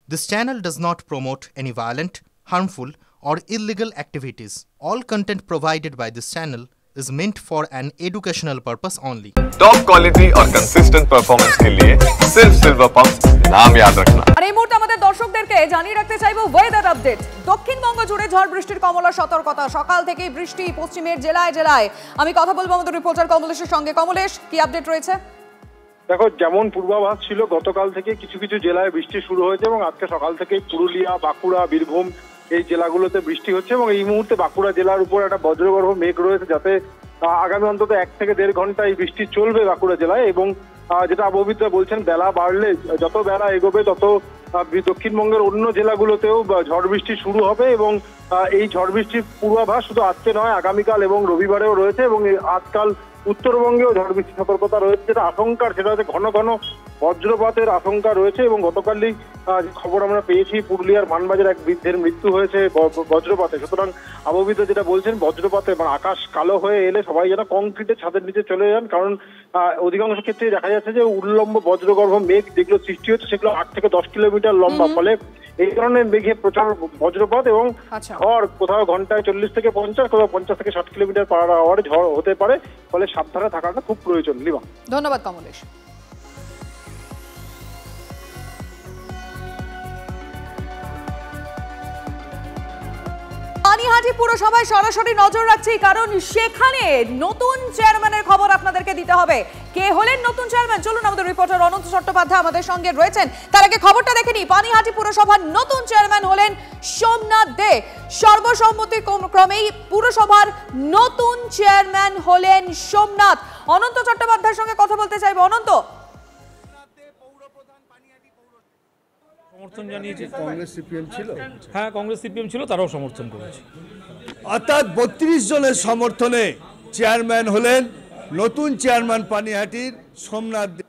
This channel does not promote any violent, harmful, or illegal activities. All content provided by this channel is meant for an educational purpose only. Top quality और consistent performance के लिए सिर्फ silver pumps नाम याद रखना। আর এই মুহূর্তে আমাদের দর্শকদেরকে জানিয়ে রাখতে চাইবো ওয়েদার আপডেট। দক্ষিণবঙ্গ জুড়ে ঝড় বৃষ্টির কমলা সতর্কতা, সকাল থেকেই বৃষ্টি পশ্চিমের জেলায় জেলায়। আমি কথা বলবো আমাদের রিপোর্টার কমলেশের সঙ্গে। কমলেশ, কি আপডেট রয়েছে? দেখো, যেমন পূর্বাভাস ছিল গতকাল থেকে কিছু কিছু জেলায় বৃষ্টি শুরু হয়েছে এবং আজকে সকাল থেকে পুরুলিয়া, বাঁকুড়া, বীরভূম এই জেলাগুলোতে বৃষ্টি হচ্ছে এবং এই মুহূর্তে বাঁকুড়া জেলার উপর একটা বজ্রগর্ভ মেঘ রয়েছে, যাতে আগামী অন্তত 1 থেকে 1.5 ঘন্টা এই বৃষ্টি চলবে বাঁকুড়া জেলায়। এবং যেটা আবহাওয়াবিদরা বলছেন, বেলা বাড়লে, যত বেলা এগোবে তত দক্ষিণবঙ্গের অন্য জেলাগুলোতেও ঝড় বৃষ্টি শুরু হবে এবং এই ঝড় বৃষ্টির পূর্বাভাস শুধু আজকে নয়, আগামীকাল এবং রবিবারেও রয়েছে। এবং আজকাল উত্তরবঙ্গেও ঝড় বৃষ্টির সতর্কতা রয়েছে। যেটা আশঙ্কার, সেটা হচ্ছে ঘন ঘন বজ্রপাতের আশঙ্কা রয়েছে। এবং গতকালই খবর আমরা পেয়েছি, পুরুলিয়ার মানবাজার এক বৃদ্ধের মৃত্যু হয়েছে বজ্রপাতে। সুতরাং আবহাওয়াবিদরা যেটা বলছেন, বজ্রপাতে মানে আকাশ কালো হয়ে এলে সবাই যেন কংক্রিটের ছাদের নিচে চলে যান, কারণ অধিকাংশ ক্ষেত্রে দেখা যাচ্ছে যে উল্লম্ব বজ্রগর্ভ মেঘ যেগুলো সৃষ্টি হচ্ছে সেগুলো 8 থেকে 10 কিলোমিটার লম্বা। ফলে এই ধরনের মেঘে প্রচুর বজ্রপাত এবং ঝড় কোথাও ঘন্টায় 40 থেকে 50, কোথাও 50 থেকে 60 কিলোমিটার পার আওয়ারে ঝড় হতে পারে। ফলে সাবধানে থাকাটা খুব প্রয়োজন। লিবা, ধন্যবাদ কমলেশ। পানিহাটি পুরসভায় সরাসরি নজর রাখছি, কারণ সেখানে নতুন চেয়ারম্যানের খবর আপনাদেরকে দিতে হবে। কে হলেন নতুন চেয়ারম্যান? চলুন, আমাদের রিপোর্টার অনন্ত চট্টোপাধ্যায় আমাদের সঙ্গে রয়েছেন। তার আগে খবরটা দেখে নিই। পানিহাটি পুরসভার নতুন চেয়ারম্যান হলেন সোমনাথ দে। সর্বসম্মতিক্রমেই পুরসভার নতুন চেয়ারম্যান হলেন সোমনাথ। অনন্ত চট্টোপাধ্যায়ের সঙ্গে কথা বলতে চাইবো। অনন্ত, সমর্থন জানিয়েছে। কংগ্রেস সিপিএম ছিল, হ্যাঁ কংগ্রেস সিপিএম ছিল, তারাও সমর্থন করেছে। অর্থাৎ 32 জনের সমর্থনে চেয়ারম্যান হলেন নতুন চেয়ারম্যান পানিহাটির সোমনাথ দে।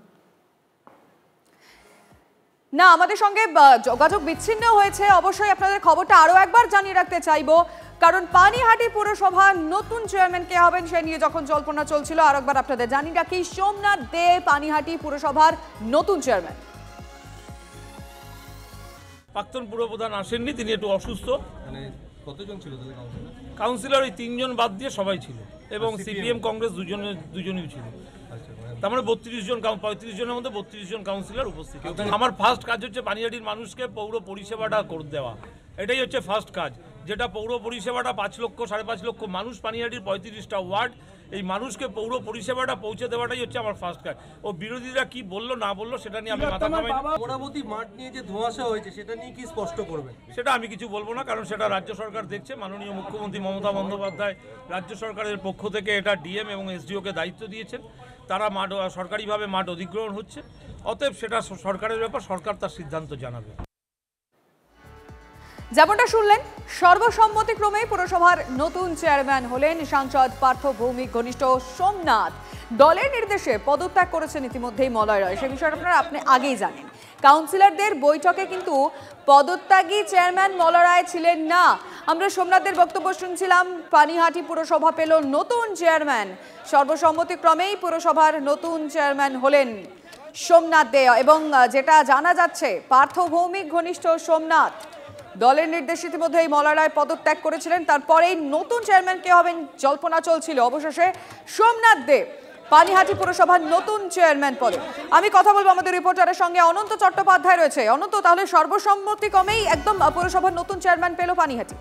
না, আমাদের সঙ্গে যোগাযোগ বিচ্ছিন্ন হয়েছে। অবশ্যই আপনাদের খবরটা আরো একবার জানিয়ে রাখতে চাইবো, কারণ পানিহাটি পুরসভার নতুন চেয়ারম্যান কে হবেন সে নিয়ে যখন জল্পনা চলছিল, আর একবার আপনাদের জানিয়ে রাখি, সোমনাথ দে পানিহাটি পুরসভার নতুন চেয়ারম্যান। প্রাক্তন পুরপ্রধান আসেননি, তিনি একটু অসুস্থ। কতজন ছিল কাউন্সিলর? ওই 3 জন বাদ দিয়ে সবাই ছিল, এবং সিপিএম কংগ্রেস দুজনই ছিল। তার মানে 32 জন, 35 জনের মধ্যে 32 জন কাউন্সিলর উপস্থিত। আমার ফার্স্ট কাজ হচ্ছে পানিহাটির মানুষকে পৌর পরিষেবাটা করে দেওয়া। এটাই হচ্ছে ফার্স্ট কাজ, যেটা পৌর পরিষেবাটা 5 লক্ষ 5.5 লক্ষ মানুষ পানিহাটির 35টা ওয়ার্ড, এই মানুষকে পৌর পরিষেবাটা পৌঁছে দেওয়াটাই হচ্ছে আমার ফার্স্ট কাজ। ও বিরোধীরা কি বললো না বললো সেটা নিয়ে আমি মাথা ঘামাই না। মোটামুটি মাঠ নিয়ে যে ধোঁয়াশা হয়েছে সেটা নিয়ে কি স্পষ্ট করবেন? সেটা আমি কিছু বলবো না, কারণ সেটা রাজ্য সরকার দেখছে। মাননীয় মুখ্যমন্ত্রী মমতা বন্দ্যোপাধ্যায় রাজ্য সরকারের পক্ষ থেকে এটা ডিএম এবং এসডিওকে দায়িত্ব দিয়েছেন। তারা মাঠ সরকারিভাবে মাঠ অধিগ্রহণ হচ্ছে, অতএব সেটা সরকারের ব্যাপার, সরকার তার সিদ্ধান্ত জানাবে। যেমনটা শুনলেন, সর্বসম্মতিক্রমে পুরসভার নতুন চেয়ারম্যান হলেন সাংসদ পার্থ ভৌমিক ঘনিষ্ঠ সোমনাথ। দলের নির্দেশে পদত্যাগ করেছেন ইতিমধ্যেই মলয় রায়, সে বিষয়ে আপনি আগেই জানেন। কাউন্সিলরদের বৈঠকে কিন্তু পদত্যাগী চেয়ারম্যান মলয় রায় ছিলেন না। আমরা সোমনাথদের বক্তব্য শুনছিলাম। পানিহাটি পুরসভা পেল নতুন চেয়ারম্যান। সর্বসম্মতিক্রমেই পুরসভার নতুন চেয়ারম্যান হলেন সোমনাথ দে, এবং যেটা জানা যাচ্ছে, পার্থ ভৌমিক ঘনিষ্ঠ সোমনাথ। দলের নির্দেশ ইতিমধ্যেই মলয় রায় পদত্যাগ করেছিলেন, তারপরেই নতুন চেয়ারম্যান কে হবেন জল্পনা চলছিল। অবশেষে সোমনাথ দে পানিহাটি পুরসভার নতুন চেয়ারম্যান পদে। আমি কথা বলবো আমাদের রিপোর্টারের সঙ্গে, অনন্ত চট্টোপাধ্যায় রয়েছে। অনন্ত, তাহলে সর্বসম্মতিক্রমেই একদম পুরসভার নতুন চেয়ারম্যান পেল পানিহাটি?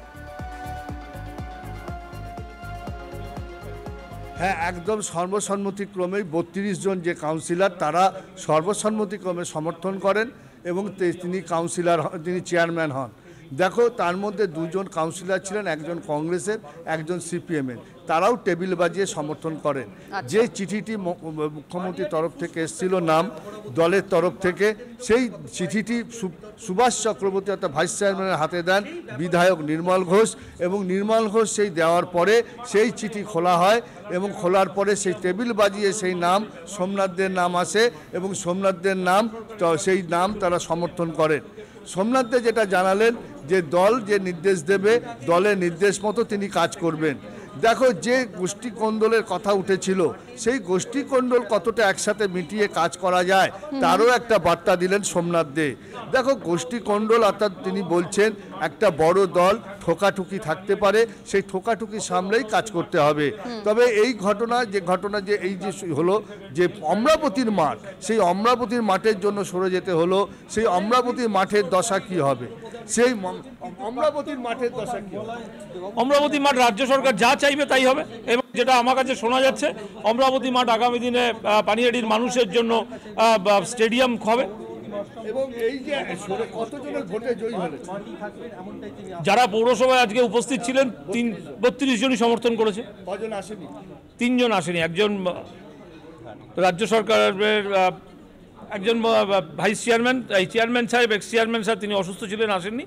হ্যাঁ, একদম সর্বসম্মতিক্রমেই 32 জন যে কাউন্সিলর তারা সর্বসম্মতিক্রমে সমর্থন করেন এবং তিনি চেয়ারম্যান হন। দেখো, তার মধ্যে 2 জন কাউন্সিলর ছিলেন, একজন কংগ্রেসের, একজন সিপিএমের। তারাও টেবিল বাজিয়ে সমর্থন করেন। যে চিঠিটি মুখ্যমন্ত্রীর তরফ থেকে এসেছিল নাম দলের তরফ থেকে, সেই চিঠিটি সুভাষ চক্রবর্তী অর্থাৎ ভাইস চেয়ারম্যানের হাতে দেন বিধায়ক নির্মল ঘোষ, এবং নির্মল ঘোষ সেই দেওয়ার পরে সেই চিঠি খোলা হয়, এবং খোলার পরে সেই টেবিল বাজিয়ে সেই নাম সোমনাথদের নাম আসে, এবং সোমনাথদের নাম সেই নাম তারা সমর্থন করেন। সোমনাথ দে যেটা জানালেন যে দল যে নির্দেশ দেবে, দলের নির্দেশ মতো তিনি কাজ করবেন। দেখো যে গোষ্ঠী কোন্দলের কথা উঠেছিল সেই গোষ্ঠী কোন্দল কতটা একসাথে মিটিয়ে কাজ করা যায় তারও একটা বার্তা দিলেন সোমনাথ দে। দেখো গোষ্ঠী কোন্দল অর্থাৎ তিনি বলছেন একটা বড় দল ঠোকাঠুকি থাকতে পারে, সেই ঠোকাঠুকি সামলেই কাজ করতে হবে। তবে এই ঘটনা যে এই যে হলো যে অমরাবতীর মাঠ, সেই অমরাবতীর মাঠের জন্য সরে যেতে হলো, সেই অমরাবতীর মাঠের দশা কি হবে? সেই অমরাবতীর মাঠের দশা কি হবে? অমরাবতী মাঠ রাজ্য সরকার যা চাইবে তাই হবে, এবং যেটা আমার কাছে শোনা যাচ্ছে অমরাবতী মাঠ আগামী দিনে পানিহাটির মানুষের জন্য স্টেডিয়াম হবে। এবং এই যে কতজনের ভোটে জয়ী হলেন? যারা পৌরসভায় আজকে উপস্থিত ছিলেন 32 জনই সমর্থন করেছে। কজন আসেনি? 3 জন আসেনি, একজন রাজ্য সরকারের একজন ভাইস চেয়ারম্যান, এই চেয়ারম্যান সাহেব, এক্স চেয়ারম্যান সাহেব তিনি অসুস্থ ছিলেন, আসেননি।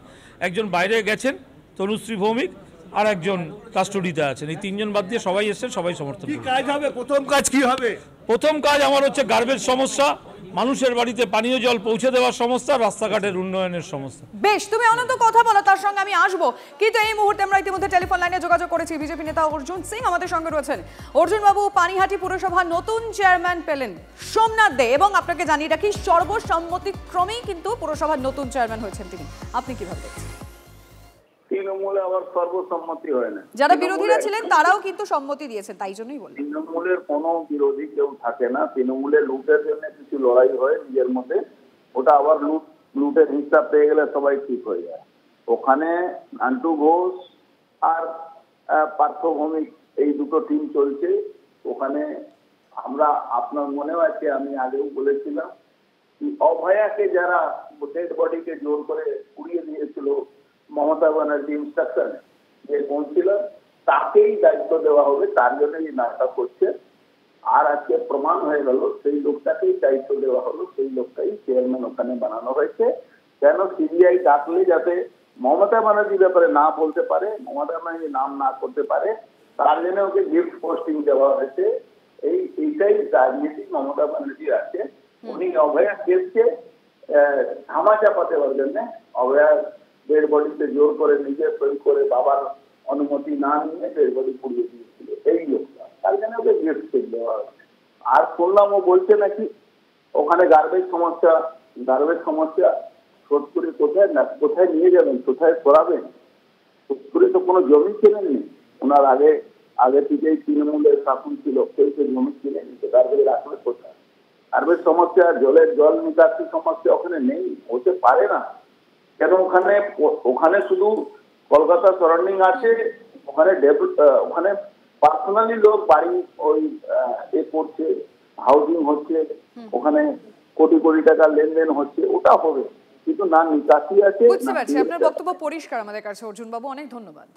একজন বাইরে গেছেন তনুশ্রী ভৌমিক, আর একজন কাস্টডিতে আছেন। এই 3 জন বাদ দিয়ে সবাই এসেছেন, সবাই সমর্থন। কি কাজ হবে? প্রথম কাজ কি হবে? প্রথম কাজ আমার হচ্ছে গার্বেজ সমস্যা, মানুষের বাড়িতে পানীয় জল পৌঁছে দেওয়ার সমস্যা, রাস্তাঘাটের উন্নয়নের সমস্যা। বেশ, তুমি অনন্ত কথা বলো, তার সঙ্গে আমি আসবো, কিন্তু এই মুহূর্তে আমরা ইতিমধ্যে টেলিফোন লাইনে যোগাযোগ করেছি। বিজেপি নেতা অর্জুন সিং আমাদের সঙ্গে রয়েছেন। অর্জুন বাবু, পানিহাটি পুরসভার নতুন চেয়ারম্যান পেলেন সোমনাথ দে, এবং আপনাকে জানিয়ে রাখি সর্বসম্মতিক্রমেই কিন্তু পুরসভার নতুন চেয়ারম্যান হয়েছেন তিনি। আপনি কিভাবে দেখছেন? তৃণমূলে আবার সর্বসম্মতি হয় না, যারা বিরোধীরা ছিলেন তারাও কিন্তু সম্মতি দিয়েছেন, তাই জন্যই বললাম। তৃণমূলের কোনো বিরোধী কেউ থাকে না। তৃণমূলের লুটের জন্য কিছু লড়াই হয় নিজের মধ্যে, ওটা আবার লুটের হিসাব পেয়ে গেলে সবাই ঠিক হয়ে যায়। ওখানে নান্টু ঘোষ আর পার্থ ভৌমিক এই দুটো টিম চলছে। ওখানে আমরা, আপনার মনেও আছে আমি আগেও বলেছিলাম, অভয়াকে যারা ডেড বডিকে জোর করে উড়িয়ে দিয়েছিল মমতা ব্যানার্জি ইনস্ট্রাকশনে, যে কাউন্সিলর, তাকেই দায়িত্ব দেওয়া হবে, তার জন্য এই নাটক হচ্ছে। আর আজকে প্রমাণ হয়ে গেল সেই লোকটাকেই দায়িত্ব দেওয়া হলো, সেই লোকটাই চেয়ারম্যান ওখানে বানানো হয়েছে। কেন? সিবিআই ডাকলে যাতে মমতা ব্যানার্জির ব্যাপারে না বলতে পারে, মমতা ব্যানার্জি নাম না করতে পারে, তার জন্য ওকে গিফট পোস্টিং দেওয়া হয়েছে। এইটাই রাজনীতি মমতা ব্যানার্জির আছে। উনি অভয়া কেসকে ধামা চাপাতে দেওয়ার জন্য অভয়া ডেড বডিতে জোর করে নিজে সই করে বাবার অনুমতি না নিয়ে ডেড বডি পুড়িয়ে দিয়েছিল এই লোকটা, তার জন্য ওকে গিফট দেওয়া হয়েছে। আর শুনলাম ও বলছে নাকি ওখানে গার্বেজ সমস্যা সোদপুরে কোথায় নিয়ে যাবেন, কোথায় সরাবেন? সোদপুরে তো কোনো জমি কেনেননি ওনার, আগে থেকেই তৃণমূলের শাসন ছিল, কেউ জমি কিনে নিতে, গার্বেজ রাখবে কোথায়? গার্বেজ সমস্যা, জল নিকাশি সমস্যা ওখানে নেই, হতে পারে না। কেন? ওখানে শুধু কলকাতা সারাউন্ডিং আছে, ওখানে পার্সোনালি লোক বাড়ি ওই করছে, হাউজিং হচ্ছে, ওখানে কোটি কোটি টাকা লেনদেন হচ্ছে, ওটা হবে, কিন্তু না নিকাশি আছে। বুঝতে পারছি, আপনার বক্তব্য পরিষ্কার আমাদের কাছে অর্জুন বাবু, অনেক ধন্যবাদ।